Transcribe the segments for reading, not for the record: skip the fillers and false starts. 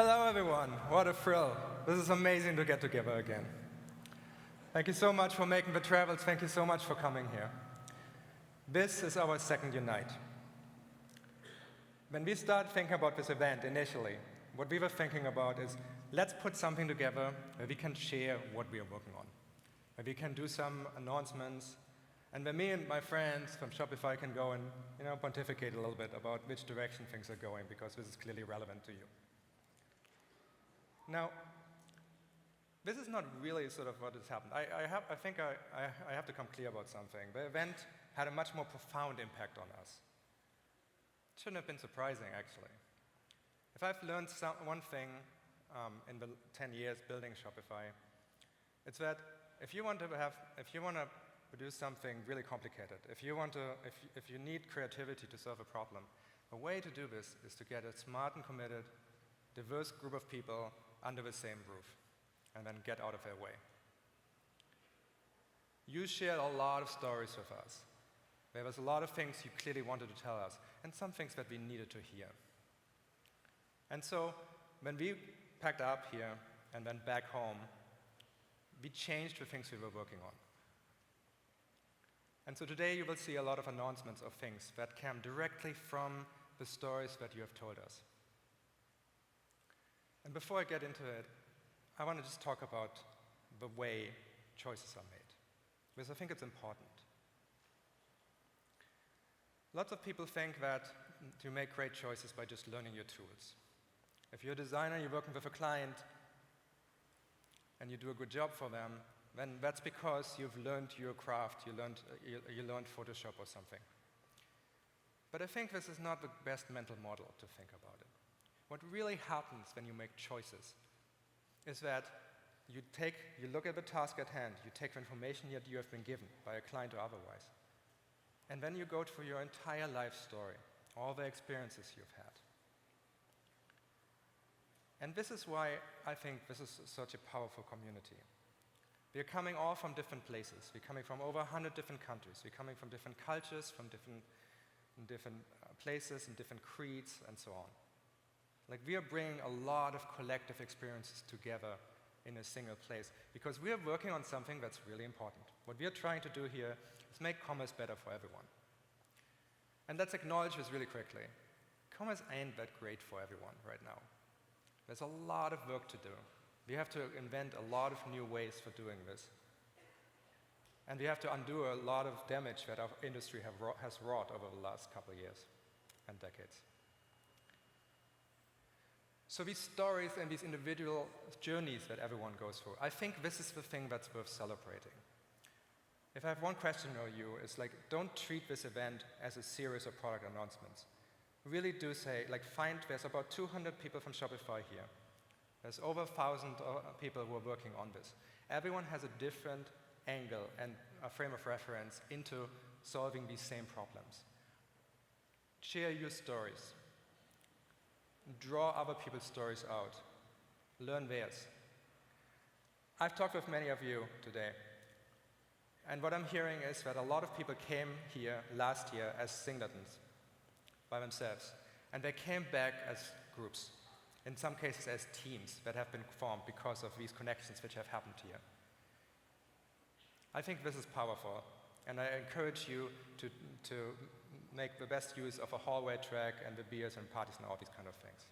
Hello, everyone. What a thrill. This is amazing to get together again. Thank you so much for making the travels. Thank you so much for coming here. This is our second Unite. When we started thinking about this event initially, what we were thinking about is, let's put something together where we can share what we are working on, where we can do some announcements, and where me and my friends from Shopify can go and pontificate a little bit about which direction things are going, because this is clearly relevant to you. Now, this is not really sort of what has happened. I think I have to come clear about something. The event had a much more profound impact on us. It shouldn't have been surprising, actually. If I've learned one thing in the 10 years building Shopify, it's that if you want to produce something really complicated, if you need creativity to solve a problem, a way to do this is to get a smart and committed, diverse group of people under the same roof, and then get out of their way. You shared a lot of stories with us. There was a lot of things you clearly wanted to tell us, and some things that we needed to hear. And so, when we packed up here and went back home, we changed the things we were working on. And so today you will see a lot of announcements of things that came directly from the stories that you have told us. And before I get into it, I want to just talk about the way choices are made, because I think it's important. Lots of people think that you make great choices by just learning your tools. If you're a designer, you're working with a client, and you do a good job for them, then that's because you've learned your craft, you learned Photoshop or something. But I think this is not the best mental model to think about it. What really happens when you make choices is that you look at the task at hand, you take the information that you have been given by a client or otherwise, and then you go through your entire life story, all the experiences you've had. And this is why I think this is such a powerful community. We're coming all from different places. We're coming from over 100 different countries. We're coming from different cultures, from different places and different creeds, and so on. Like, we are bringing a lot of collective experiences together in a single place, because we are working on something that's really important. What we are trying to do here is make commerce better for everyone. And let's acknowledge this really quickly. Commerce ain't that great for everyone right now. There's a lot of work to do. We have to invent a lot of new ways for doing this. And we have to undo a lot of damage that our industry has wrought over the last couple of years and decades. So these stories and these individual journeys that everyone goes through, I think this is the thing that's worth celebrating. If I have one question for you, it's like, don't treat this event as a series of product announcements. Really do say, there's about 200 people from Shopify here. There's over 1,000 people who are working on this. Everyone has a different angle and a frame of reference into solving these same problems. Share your stories. Draw other people's stories out. Learn theirs. I've talked with many of you today, and what I'm hearing is that a lot of people came here last year as singletons by themselves, and they came back as groups, in some cases as teams that have been formed because of these connections which have happened here. I think this is powerful, and I encourage you to make the best use of a hallway track and the beers and parties and all these kind of things.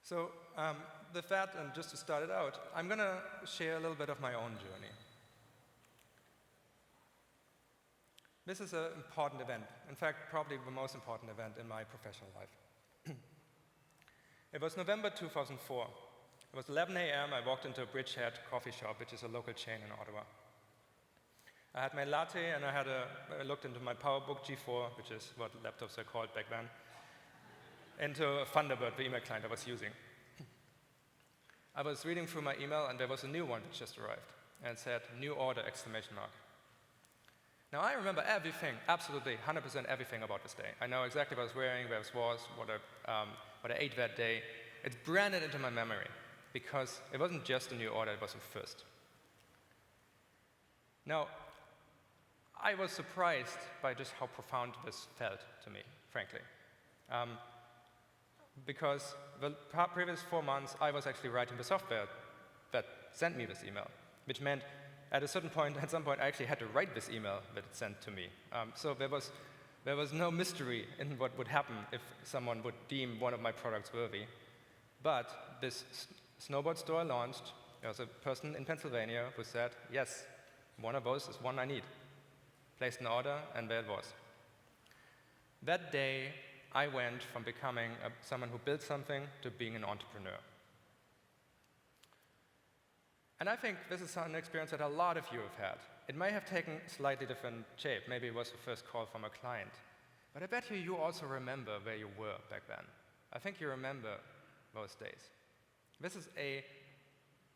So with that, and just to start it out, I'm going to share a little bit of my own journey. This is an important event. In fact, probably the most important event in my professional life. It was November 2004. It was 11 a.m. I walked into a Bridgehead coffee shop, which is a local chain in Ottawa. I had my latte, and I looked into my PowerBook G4, which is what laptops were called back then, into Thunderbird, the email client I was using. I was reading through my email, and there was a new one that just arrived, and it said, "New order!" exclamation mark. Now, I remember everything, absolutely 100% everything about this day. I know exactly what I was wearing, where I was, what I ate that day. It's branded into my memory, because it wasn't just a new order, it was a first. Now, I was surprised by just how profound this felt to me, frankly. because the previous 4 months I was actually writing the software that sent me this email, which meant at some point, I actually had to write this email that it sent to me. So there was no mystery in what would happen if someone would deem one of my products worthy. But this snowboard store launched. There was a person in Pennsylvania who said, yes, one of those is one I need. Placed an order, and there it was. That day, I went from becoming someone who built something to being an entrepreneur. And I think this is an experience that a lot of you have had. It may have taken slightly different shape. Maybe it was the first call from a client. But I bet you also remember where you were back then. I think you remember those days. This is a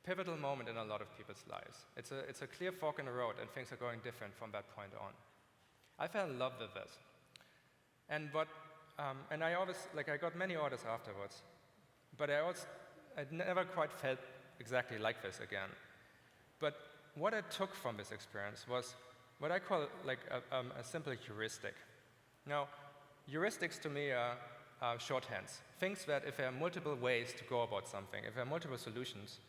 pivotal moment in a lot of people's lives. It's a clear fork in the road, and things are going different from that point on. I fell in love with this. And I got many orders afterwards, but I never quite felt exactly like this again. But what I took from this experience was what I call like a simple heuristic. Now, heuristics to me are shorthands, things that if there are multiple ways to go about something, if there are multiple solutions,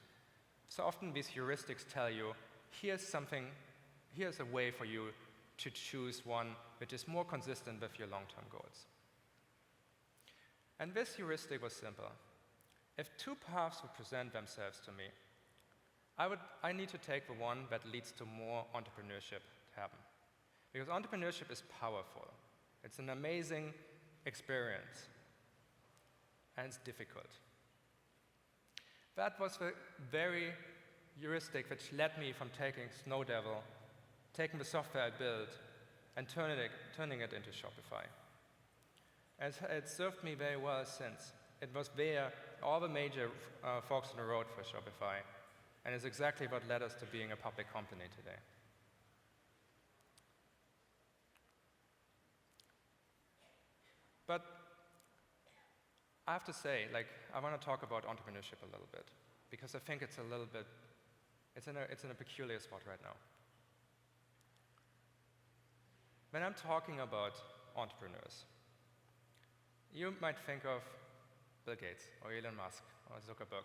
so often these heuristics tell you, here's a way for you to choose one which is more consistent with your long-term goals. And this heuristic was simple. If two paths would present themselves to me, I need to take the one that leads to more entrepreneurship to happen. Because entrepreneurship is powerful. It's an amazing experience, and it's difficult. That was the very heuristic which led me from taking Snow Devil, taking the software I built, and turning it into Shopify. And it served me very well since. It was there, all the major forks in the road for Shopify, and it's exactly what led us to being a public company today. But I have to say, I want to talk about entrepreneurship a little bit, because I think it's in a peculiar spot right now. When I'm talking about entrepreneurs, you might think of Bill Gates, or Elon Musk, or Zuckerberg.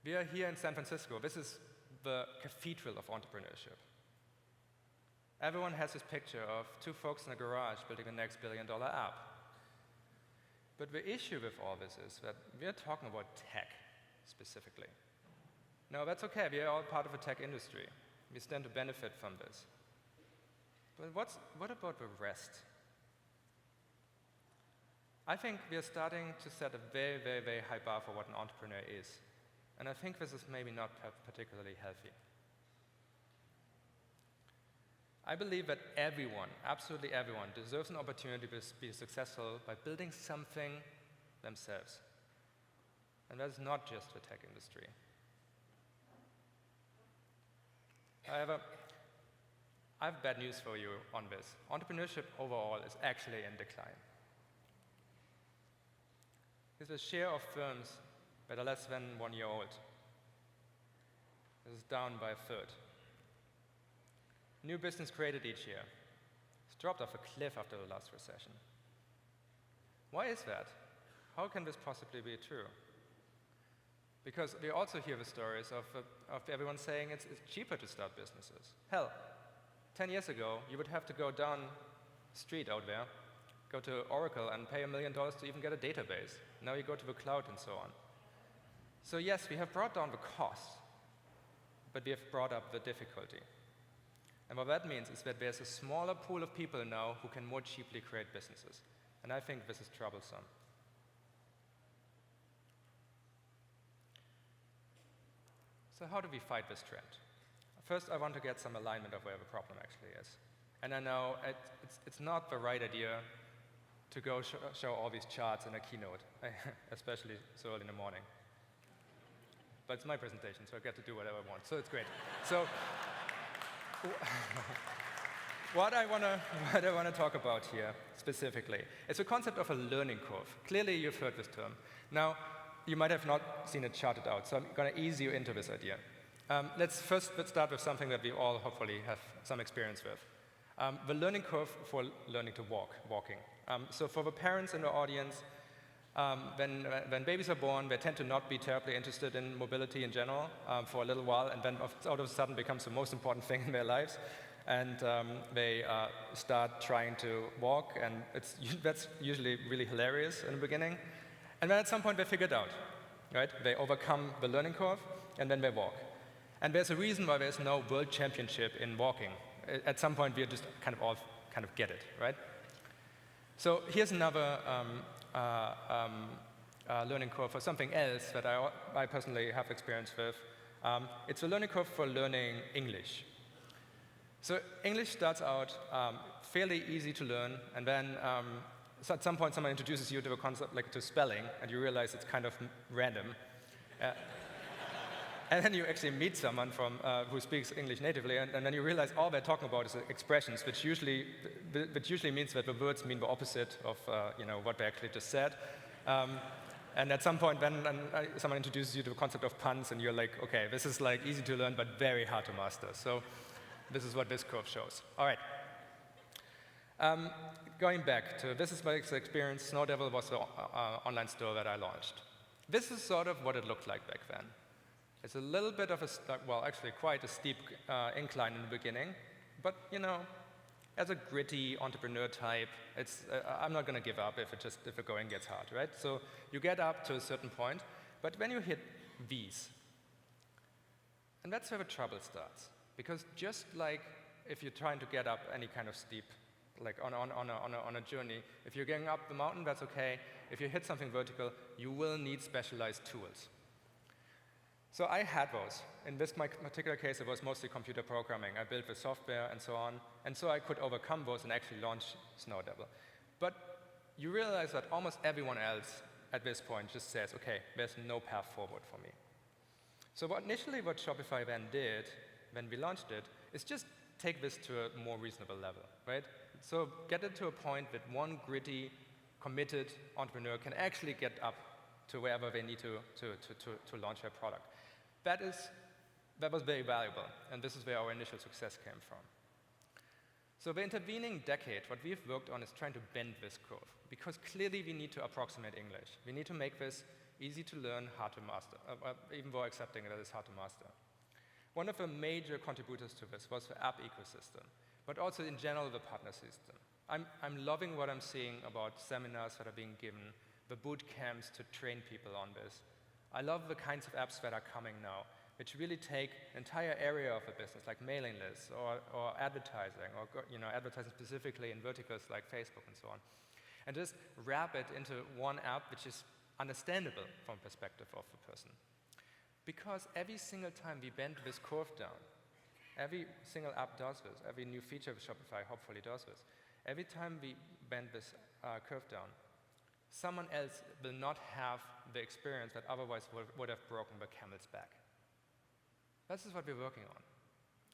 We are here in San Francisco. This is the Cathedral of Entrepreneurship. Everyone has this picture of two folks in a garage building the next billion-dollar app. But the issue with all this is that we're talking about tech, specifically. Now, that's okay. We are all part of the tech industry. We stand to benefit from this. But what about the rest? I think we are starting to set a very, very, very high bar for what an entrepreneur is. And I think this is maybe not particularly healthy. I believe that everyone, absolutely everyone, deserves an opportunity to be successful by building something themselves. And that's not just the tech industry. However, I have bad news for you on this. Entrepreneurship overall is actually in decline. There's a share of firms that are less than 1 year old. This is down by a third. New business created each year. It's dropped off a cliff after the last recession. Why is that? How can this possibly be true? Because we also hear the stories of everyone saying it's cheaper to start businesses. Hell, 10 years ago, you would have to go down the street out there, go to Oracle and pay $1 million to even get a database. Now you go to the cloud and so on. So yes, we have brought down the cost, but we have brought up the difficulty. And what that means is that there's a smaller pool of people now who can more cheaply create businesses. And I think this is troublesome. So how do we fight this trend? First, I want to get some alignment of where the problem actually is. And I know it's not the right idea to go show all these charts in a keynote, especially so early in the morning. But it's my presentation, so I get to do whatever I want, so it's great. So, what I want to talk about here specifically is the concept of a learning curve. Clearly, you've heard this term. Now, you might have not seen it charted out, so I'm going to ease you into this idea. Let's start with something that we all hopefully have some experience with. The learning curve for learning to walking. So for the parents in the audience, When babies are born, they tend to not be terribly interested in mobility in general for a little while, and then all of a sudden becomes the most important thing in their lives. And they start trying to walk, and that's usually really hilarious in the beginning. And then at some point they figure it out, right? They overcome the learning curve, and then they walk. And there's a reason why there's no world championship in walking. At some point we just all get it, right? So here's another learning curve for something else that I personally have experience with. It's a learning curve for learning English. So English starts out fairly easy to learn, and then so at some point someone introduces you to a concept like to spelling, and you realize it's kind of random. And then you actually meet someone who speaks English natively, and then you realize all they're talking about is expressions, which usually means that the words mean the opposite of what they actually just said. And at some point, then someone introduces you to the concept of puns, and you're like, okay, this is like easy to learn, but very hard to master. So this is what this curve shows. All right. Going back to this is my experience. Snow Devil was the online store that I launched. This is sort of what it looked like back then. It's a little bit of actually quite a steep incline in the beginning, but as a gritty entrepreneur type, I'm not going to give up if the going gets hard, right? So you get up to a certain point, but when you hit V's, and that's where the trouble starts, because just like if you're trying to get up any kind of steep, like on a journey, if you're going up the mountain, that's okay. If you hit something vertical, you will need specialized tools. So I had those. In this particular case, it was mostly computer programming. I built the software and so on, and so I could overcome those and actually launch Snow Devil. But you realize that almost everyone else at this point just says, okay, there's no path forward for me. So initially what Shopify then did, when we launched it, is just take this to a more reasonable level, right? So get it to a point that one gritty, committed entrepreneur can actually get up to wherever they need to launch their product. That was very valuable, and this is where our initial success came from. So the intervening decade, what we've worked on is trying to bend this curve, because clearly we need to approximate English. We need to make this easy to learn, hard to master, even though accepting that it's hard to master. One of the major contributors to this was the app ecosystem, but also in general the partner system. I'm loving what I'm seeing about seminars that are being given, the boot camps to train people on this. I love the kinds of apps that are coming now, which really take an entire area of the business, like mailing lists or advertising, or advertising specifically in verticals like Facebook and so on, and just wrap it into one app which is understandable from the perspective of the person. Because every single time we bend this curve down, every single app does this, every new feature of Shopify hopefully does this, every time we bend this curve down, someone else will not have the experience that otherwise would have broken the camel's back. This is what we're working on.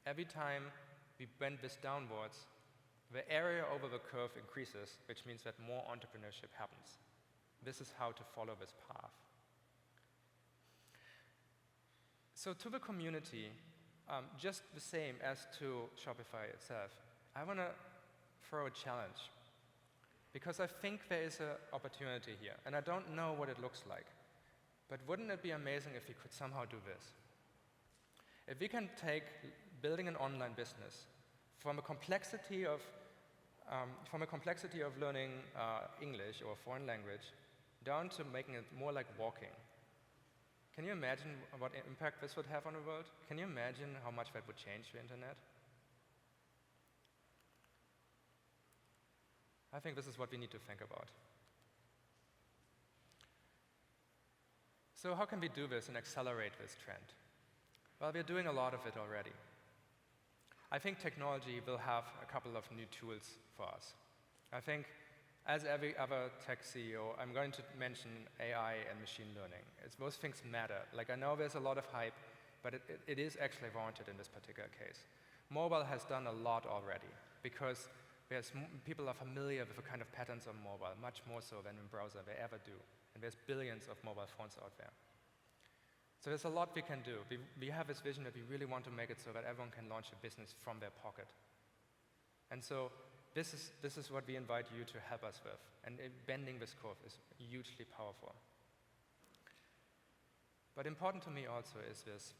Every time we bend this downwards, the area over the curve increases, which means that more entrepreneurship happens. This is how to follow this path. So to the community, just the same as to Shopify itself, I want to throw a challenge. Because I think there is an opportunity here, and I don't know what it looks like. But wouldn't it be amazing if we could somehow do this? If we can take building an online business from a complexity of learning English or a foreign language down to making it more like walking. Can you imagine what impact this would have on the world? Can you imagine how much that would change the internet? I think this is what we need to think about. So how can we do this and accelerate this trend? Well, we're doing a lot of it already. I think technology will have a couple of new tools for us. I think, as every other tech CEO, I'm going to mention AI and machine learning. Those things matter. Like, I know there's a lot of hype, but it is actually warranted in this particular case. Mobile has done a lot already, because people are familiar with the kind of patterns on mobile, much more so than in browser they ever do. And there's billions of mobile phones out there. So there's a lot we can do. We have this vision that we really want to make it so that everyone can launch a business from their pocket. And so This is what we invite you to help us with. And bending this curve is hugely powerful. But important to me also is this.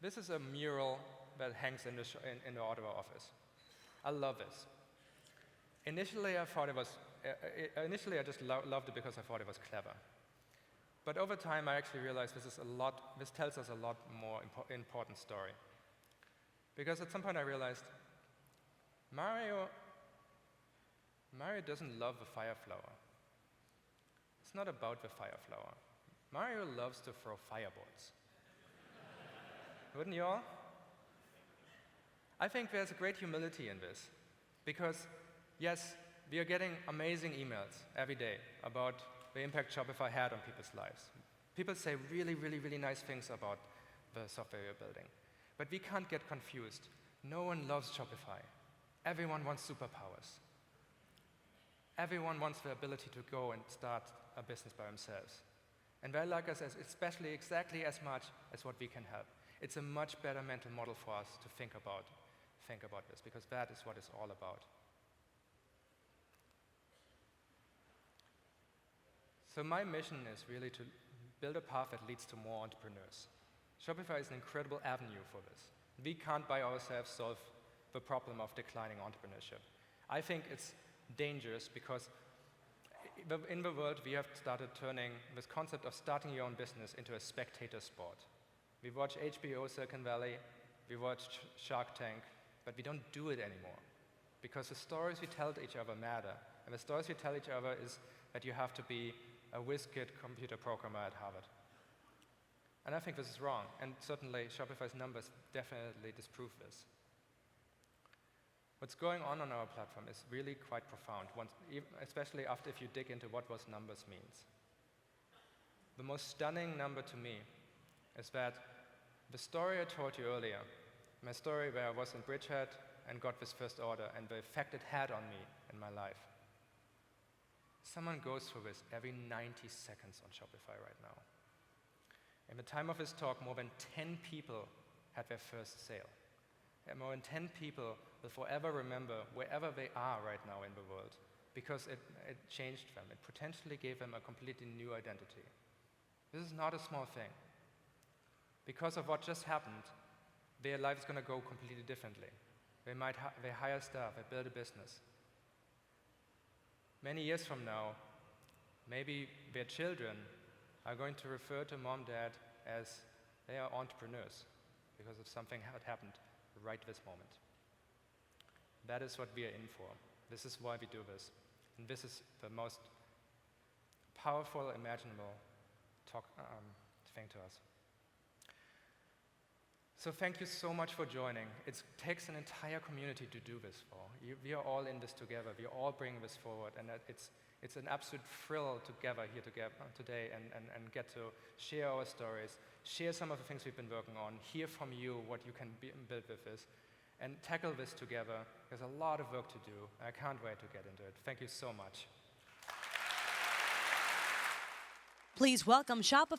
This is a mural that hangs in the Ottawa office. I love this. Initially, I just loved it because I thought it was clever. But over time, I actually realized this tells us a lot more important story. Because at some point I realized, Mario doesn't love the fire flower. It's not about the fire flower. Mario loves to throw fireballs. Wouldn't you all? I think there's a great humility in this. Because, yes, we are getting amazing emails every day about the impact Shopify had on people's lives. People say really, really, really nice things about the software we're building. But we can't get confused. No one loves Shopify. Everyone wants superpowers. Everyone wants the ability to go and start a business by themselves. And they like us especially exactly as much as what we can help. It's a much better mental model for us to think about this, because that is what it's all about. So my mission is really to build a path that leads to more entrepreneurs. Shopify is an incredible avenue for this. We can't by ourselves solve the problem of declining entrepreneurship. I think it's dangerous because in the world we have started turning this concept of starting your own business into a spectator sport. We watch HBO Silicon Valley, we watch Shark Tank, but we don't do it anymore. Because the stories we tell each other matter. And the stories we tell each other is that you have to be a whiz-kid computer programmer at Harvard. And I think this is wrong. And certainly Shopify's numbers definitely disprove this. What's going on our platform is really quite profound, especially if you dig into what those numbers means. The most stunning number to me is that the story I told you earlier, my story where I was in Bridgehead and got this first order and the effect it had on me in my life. Someone goes through this every 90 seconds on Shopify right now. In the time of this talk, more than 10 people had their first sale. And more than 10 people will forever remember wherever they are right now in the world, because it changed them. It potentially gave them a completely new identity. This is not a small thing. Because of what just happened, their life is going to go completely differently. They hire staff, they build a business. Many years from now, maybe their children are going to refer to mom, dad as they are entrepreneurs because of something that happened right this moment. That is what we are in for. This is why we do this. And this is the most powerful, imaginable thing to us. So thank you so much for joining. It takes an entire community to do this for. We are all in this together. We are all bringing this forward. And it's an absolute thrill to gather here today and get to share our stories, share some of the things we've been working on, hear from you what you can build with this, and tackle this together. There's a lot of work to do. I can't wait to get into it. Thank you so much. Please welcome Shopify